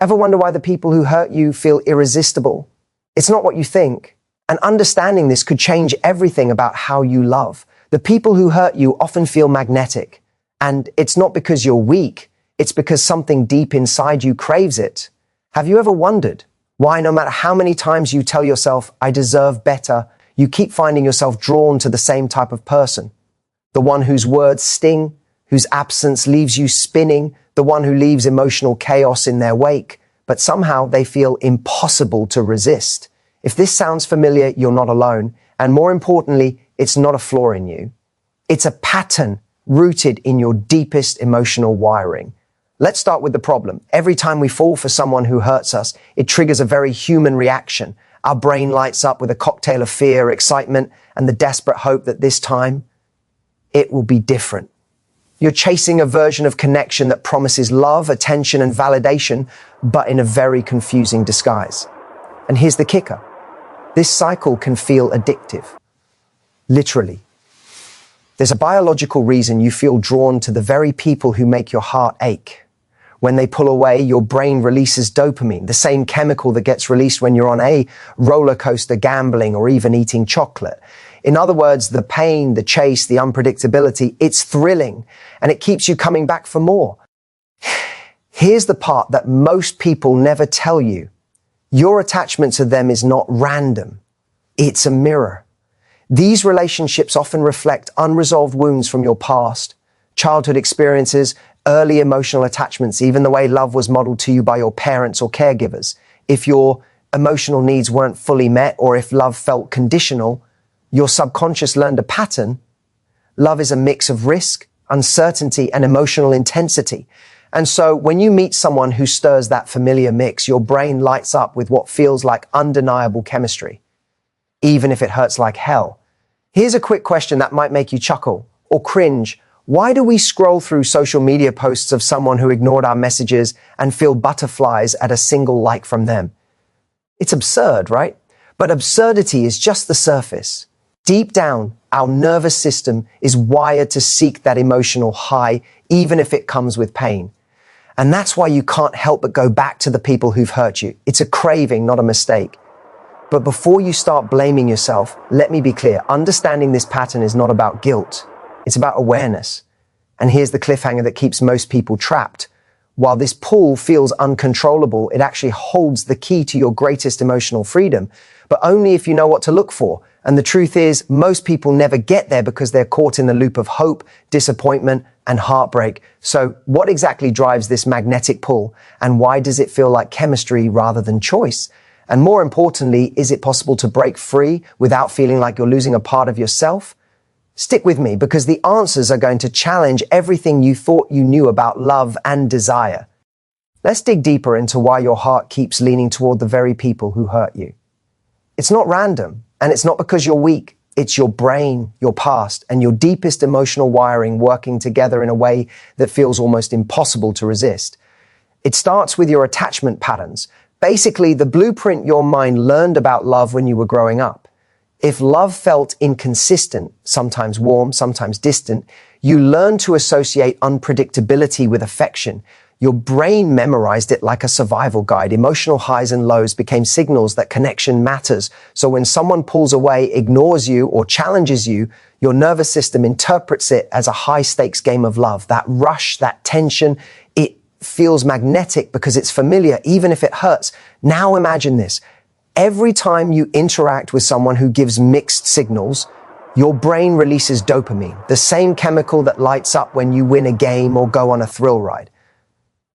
Ever wonder why the people who hurt you feel irresistible? It's not what you think. And understanding this could change everything about how you love. The people who hurt you often feel magnetic. And it's not because you're weak. It's because something deep inside you craves it. Have you ever wondered why no matter how many times you tell yourself, I deserve better, you keep finding yourself drawn to the same type of person? The one whose words sting, whose absence leaves you spinning, the one who leaves emotional chaos in their wake, but somehow they feel impossible to resist. If this sounds familiar, you're not alone. And more importantly, it's not a flaw in you. It's a pattern rooted in your deepest emotional wiring. Let's start with the problem. Every time we fall for someone who hurts us, it triggers a very human reaction. Our brain lights up with a cocktail of fear, excitement, and the desperate hope that this time it will be different. You're chasing a version of connection that promises love, attention, and validation, but in a very confusing disguise. And here's the kicker. This cycle can feel addictive. Literally. There's a biological reason you feel drawn to the very people who make your heart ache. When they pull away, your brain releases dopamine, the same chemical that gets released when you're on a roller coaster, gambling, or even eating chocolate. In other words, the pain, the chase, the unpredictability, it's thrilling, and it keeps you coming back for more. Here's the part that most people never tell you. Your attachment to them is not random. It's a mirror. These relationships often reflect unresolved wounds from your past, childhood experiences, early emotional attachments, even the way love was modeled to you by your parents or caregivers. If your emotional needs weren't fully met, or if love felt conditional, your subconscious learned a pattern. Love is a mix of risk, uncertainty, and emotional intensity. And so when you meet someone who stirs that familiar mix, your brain lights up with what feels like undeniable chemistry, even if it hurts like hell. Here's a quick question that might make you chuckle or cringe. Why do we scroll through social media posts of someone who ignored our messages and feel butterflies at a single like from them? It's absurd, right? But absurdity is just the surface. Deep down, our nervous system is wired to seek that emotional high, even if it comes with pain. And that's why you can't help but go back to the people who've hurt you. It's a craving, not a mistake. But before you start blaming yourself, let me be clear. Understanding this pattern is not about guilt. It's about awareness. And here's the cliffhanger that keeps most people trapped. While this pull feels uncontrollable, it actually holds the key to your greatest emotional freedom, but only if you know what to look for. And the truth is, most people never get there because they're caught in the loop of hope, disappointment, and heartbreak. So what exactly drives this magnetic pull? And why does it feel like chemistry rather than choice? And more importantly, is it possible to break free without feeling like you're losing a part of yourself? Stick with me, because the answers are going to challenge everything you thought you knew about love and desire. Let's dig deeper into why your heart keeps leaning toward the very people who hurt you. It's not random, and it's not because you're weak. It's your brain, your past, and your deepest emotional wiring working together in a way that feels almost impossible to resist. It starts with your attachment patterns, basically the blueprint your mind learned about love when you were growing up. If love felt inconsistent, sometimes warm, sometimes distant, you learned to associate unpredictability with affection. Your brain memorized it like a survival guide. Emotional highs and lows became signals that connection matters. So when someone pulls away, ignores you, or challenges you, your nervous system interprets it as a high-stakes game of love. That rush, that tension, it feels magnetic because it's familiar, even if it hurts. Now imagine this. Every time you interact with someone who gives mixed signals, your brain releases dopamine, the same chemical that lights up when you win a game or go on a thrill ride.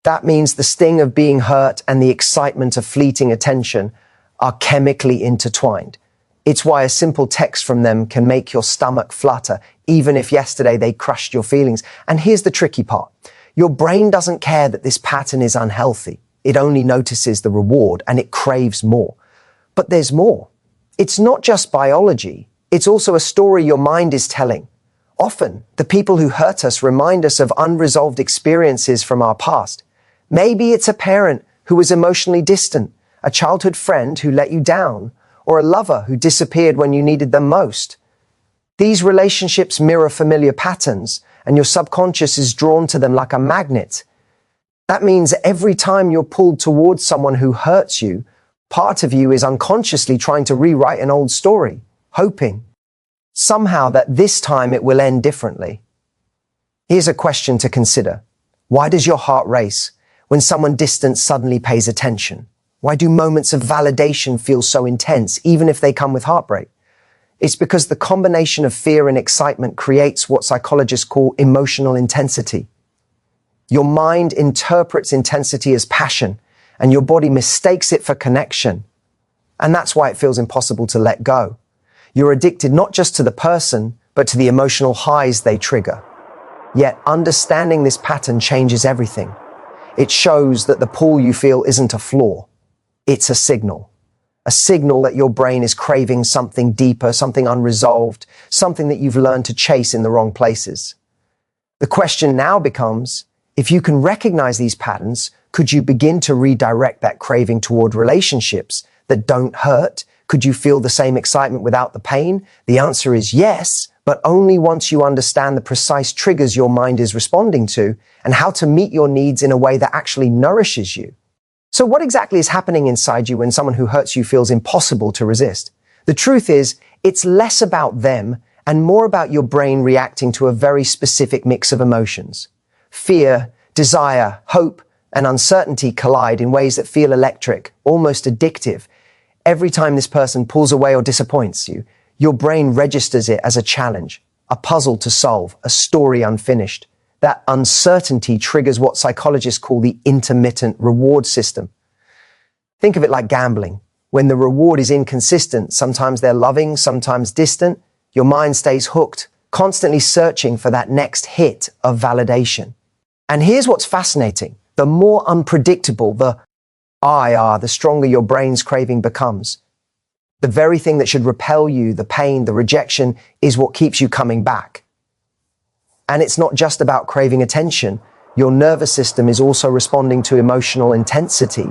That means the sting of being hurt and the excitement of fleeting attention are chemically intertwined. It's why a simple text from them can make your stomach flutter, even if yesterday they crushed your feelings. And here's the tricky part. Your brain doesn't care that this pattern is unhealthy. It only notices the reward and it craves more. But there's more. It's not just biology. It's also a story your mind is telling. Often, the people who hurt us remind us of unresolved experiences from our past. Maybe it's a parent who was emotionally distant, a childhood friend who let you down, or a lover who disappeared when you needed them most. These relationships mirror familiar patterns, and your subconscious is drawn to them like a magnet. That means every time you're pulled towards someone who hurts you, part of you is unconsciously trying to rewrite an old story, hoping somehow that this time it will end differently. Here's a question to consider. Why does your heart race when someone distant suddenly pays attention? Why do moments of validation feel so intense, even if they come with heartbreak? It's because the combination of fear and excitement creates what psychologists call emotional intensity. Your mind interprets intensity as passion, and your body mistakes it for connection. And that's why it feels impossible to let go. You're addicted not just to the person, but to the emotional highs they trigger. Yet understanding this pattern changes everything. It shows that the pull you feel isn't a flaw. It's a signal. A signal that your brain is craving something deeper, something unresolved, something that you've learned to chase in the wrong places. The question now becomes, if you can recognize these patterns, could you begin to redirect that craving toward relationships that don't hurt? Could you feel the same excitement without the pain? The answer is yes, but only once you understand the precise triggers your mind is responding to and how to meet your needs in a way that actually nourishes you. So what exactly is happening inside you when someone who hurts you feels impossible to resist? The truth is, it's less about them and more about your brain reacting to a very specific mix of emotions. Fear, desire, hope, and uncertainty collide in ways that feel electric, almost addictive. Every time this person pulls away or disappoints you, your brain registers it as a challenge, a puzzle to solve, a story unfinished. That uncertainty triggers what psychologists call the intermittent reward system. Think of it like gambling. When the reward is inconsistent, sometimes they're loving, sometimes distant, your mind stays hooked, constantly searching for that next hit of validation. And here's what's fascinating. The more unpredictable the stronger your brain's craving becomes. The very thing that should repel you, the pain, the rejection, is what keeps you coming back. And it's not just about craving attention. Your nervous system is also responding to emotional intensity.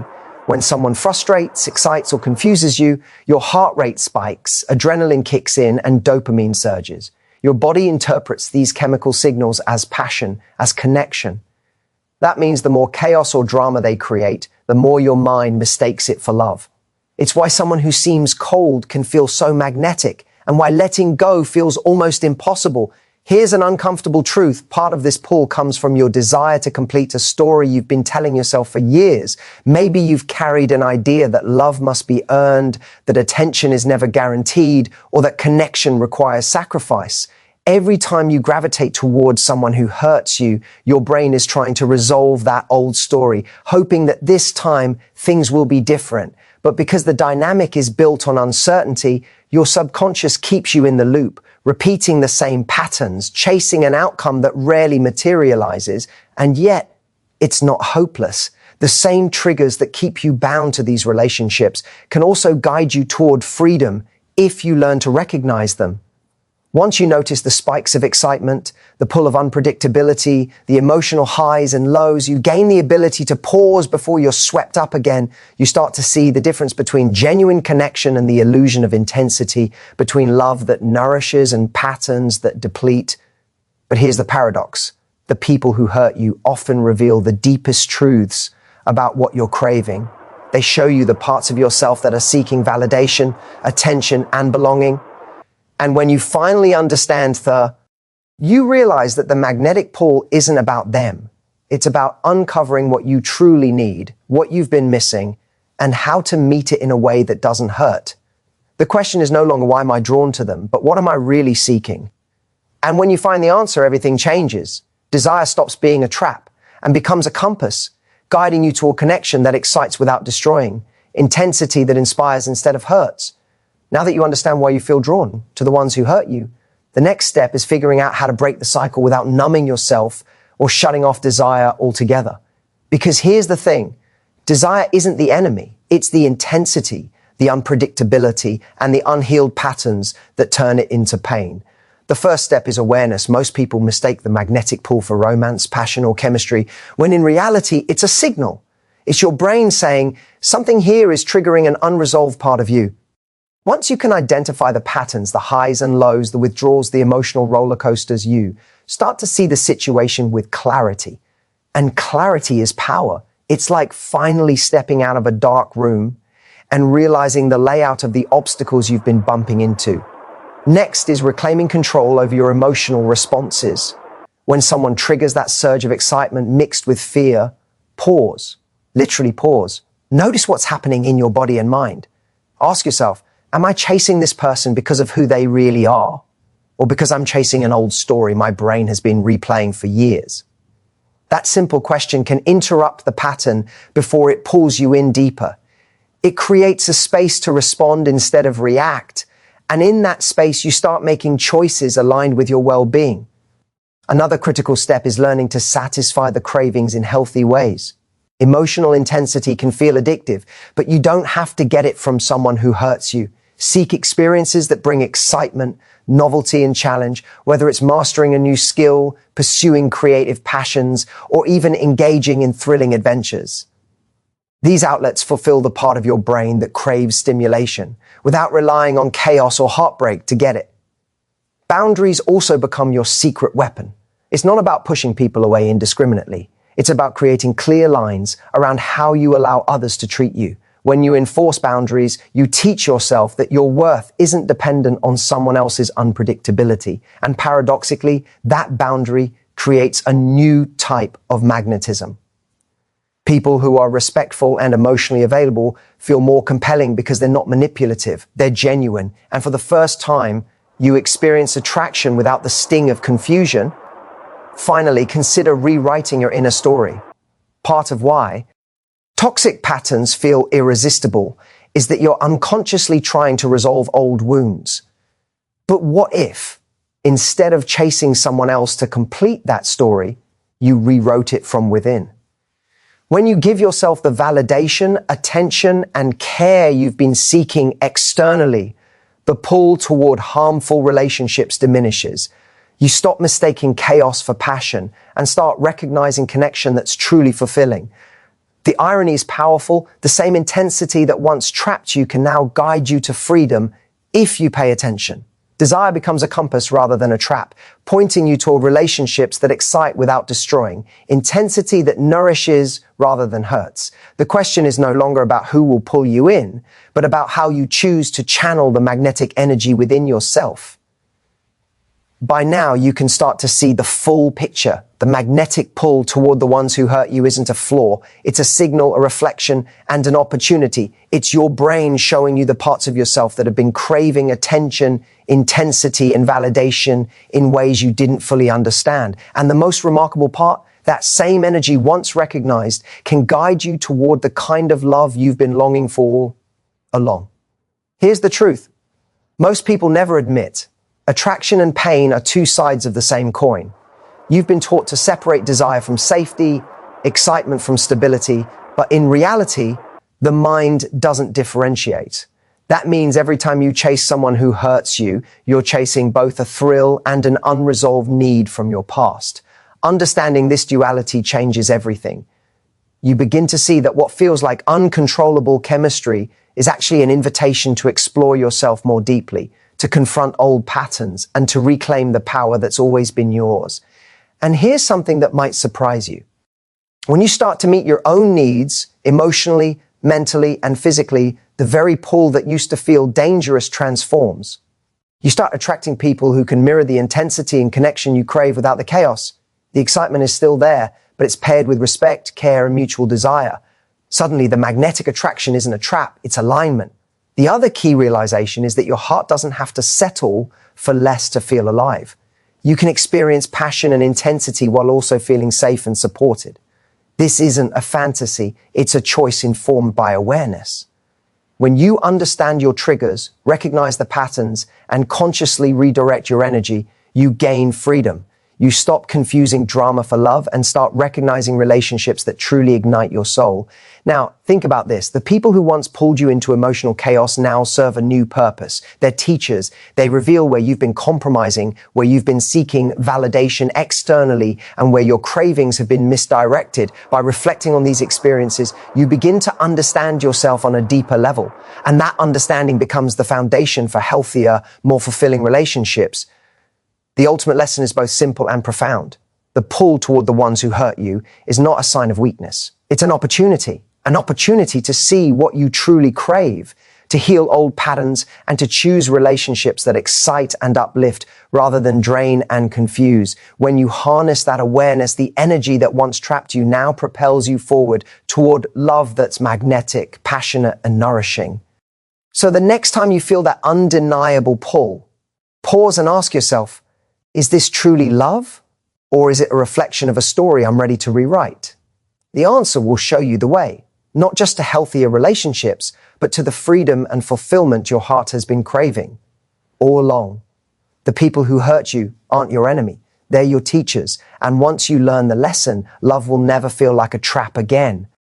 When someone frustrates, excites, or confuses you, your heart rate spikes, adrenaline kicks in, and dopamine surges. Your body interprets these chemical signals as passion, as connection. That means the more chaos or drama they create, the more your mind mistakes it for love. It's why someone who seems cold can feel so magnetic, and why letting go feels almost impossible. Here's an uncomfortable truth. Part of this pull comes from your desire to complete a story you've been telling yourself for years. Maybe you've carried an idea that love must be earned, that attention is never guaranteed, or that connection requires sacrifice. Every time you gravitate towards someone who hurts you, your brain is trying to resolve that old story, hoping that this time things will be different. But because the dynamic is built on uncertainty, your subconscious keeps you in the loop, repeating the same patterns, chasing an outcome that rarely materializes, and yet it's not hopeless. The same triggers that keep you bound to these relationships can also guide you toward freedom if you learn to recognize them. Once you notice the spikes of excitement, the pull of unpredictability, the emotional highs and lows, you gain the ability to pause before you're swept up again. You start to see the difference between genuine connection and the illusion of intensity, between love that nourishes and patterns that deplete. But here's the paradox. The people who hurt you often reveal the deepest truths about what you're craving. They show you the parts of yourself that are seeking validation, attention, and belonging. And when you finally understand you realize that the magnetic pull isn't about them. It's about uncovering what you truly need, what you've been missing, and how to meet it in a way that doesn't hurt. The question is no longer why am I drawn to them, but what am I really seeking? And when you find the answer, everything changes. Desire stops being a trap and becomes a compass, guiding you to a connection that excites without destroying, intensity that inspires instead of hurts. Now that you understand why you feel drawn to the ones who hurt you, the next step is figuring out how to break the cycle without numbing yourself or shutting off desire altogether. Because here's the thing, desire isn't the enemy, it's the intensity, the unpredictability, and the unhealed patterns that turn it into pain. The first step is awareness. Most people mistake the magnetic pull for romance, passion, or chemistry, when in reality, it's a signal. It's your brain saying, something here is triggering an unresolved part of you. Once you can identify the patterns, the highs and lows, the withdrawals, the emotional roller coasters, you start to see the situation with clarity. And clarity is power. It's like finally stepping out of a dark room and realizing the layout of the obstacles you've been bumping into. Next is reclaiming control over your emotional responses. When someone triggers that surge of excitement mixed with fear, pause. Literally pause. Notice what's happening in your body and mind. Ask yourself, am I chasing this person because of who they really are? Or because I'm chasing an old story my brain has been replaying for years? That simple question can interrupt the pattern before it pulls you in deeper. It creates a space to respond instead of react. And in that space, you start making choices aligned with your well-being. Another critical step is learning to satisfy the cravings in healthy ways. Emotional intensity can feel addictive, but you don't have to get it from someone who hurts you. Seek experiences that bring excitement, novelty, and challenge, whether it's mastering a new skill, pursuing creative passions, or even engaging in thrilling adventures. These outlets fulfill the part of your brain that craves stimulation, without relying on chaos or heartbreak to get it. Boundaries also become your secret weapon. It's not about pushing people away indiscriminately. It's about creating clear lines around how you allow others to treat you. When you enforce boundaries, you teach yourself that your worth isn't dependent on someone else's unpredictability. And paradoxically, that boundary creates a new type of magnetism. People who are respectful and emotionally available feel more compelling because they're not manipulative, they're genuine. And for the first time, you experience attraction without the sting of confusion. Finally, consider rewriting your inner story. Part of why toxic patterns feel irresistible is that you're unconsciously trying to resolve old wounds. But what if, instead of chasing someone else to complete that story, you rewrote it from within? When you give yourself the validation, attention, and care you've been seeking externally, the pull toward harmful relationships diminishes. You stop mistaking chaos for passion and start recognizing connection that's truly fulfilling. The irony is powerful. The same intensity that once trapped you can now guide you to freedom if you pay attention. Desire becomes a compass rather than a trap, pointing you toward relationships that excite without destroying, intensity that nourishes rather than hurts. The question is no longer about who will pull you in, but about how you choose to channel the magnetic energy within yourself. By now, you can start to see the full picture. The magnetic pull toward the ones who hurt you isn't a flaw. It's a signal, a reflection, and an opportunity. It's your brain showing you the parts of yourself that have been craving attention, intensity, and validation in ways you didn't fully understand. And the most remarkable part, that same energy once recognized can guide you toward the kind of love you've been longing for all along. Here's the truth. Most people never admit attraction and pain are two sides of the same coin. You've been taught to separate desire from safety, excitement from stability, but in reality, the mind doesn't differentiate. That means every time you chase someone who hurts you, you're chasing both a thrill and an unresolved need from your past. Understanding this duality changes everything. You begin to see that what feels like uncontrollable chemistry is actually an invitation to explore yourself more deeply, to confront old patterns, and to reclaim the power that's always been yours. And here's something that might surprise you. When you start to meet your own needs, emotionally, mentally, and physically, the very pull that used to feel dangerous transforms. You start attracting people who can mirror the intensity and connection you crave without the chaos. The excitement is still there, but it's paired with respect, care, and mutual desire. Suddenly, the magnetic attraction isn't a trap, it's alignment. The other key realization is that your heart doesn't have to settle for less to feel alive. You can experience passion and intensity while also feeling safe and supported. This isn't a fantasy, it's a choice informed by awareness. When you understand your triggers, recognize the patterns, and consciously redirect your energy, you gain freedom. You stop confusing drama for love and start recognizing relationships that truly ignite your soul. Now, think about this. The people who once pulled you into emotional chaos now serve a new purpose. They're teachers. They reveal where you've been compromising, where you've been seeking validation externally, and where your cravings have been misdirected. By reflecting on these experiences, you begin to understand yourself on a deeper level. And that understanding becomes the foundation for healthier, more fulfilling relationships. The ultimate lesson is both simple and profound. the pull toward the ones who hurt you is not a sign of weakness. It's an opportunity to see what you truly crave, to heal old patterns, and to choose relationships that excite and uplift rather than drain and confuse. When you harness that awareness, the energy that once trapped you now propels you forward toward love that's magnetic, passionate, and nourishing. So the next time you feel that undeniable pull, pause and ask yourself, is this truly love? Or is it a reflection of a story I'm ready to rewrite? The answer will show you the way, not just to healthier relationships, but to the freedom and fulfillment your heart has been craving all along. The people who hurt you aren't your enemy. They're your teachers. And once you learn the lesson, love will never feel like a trap again.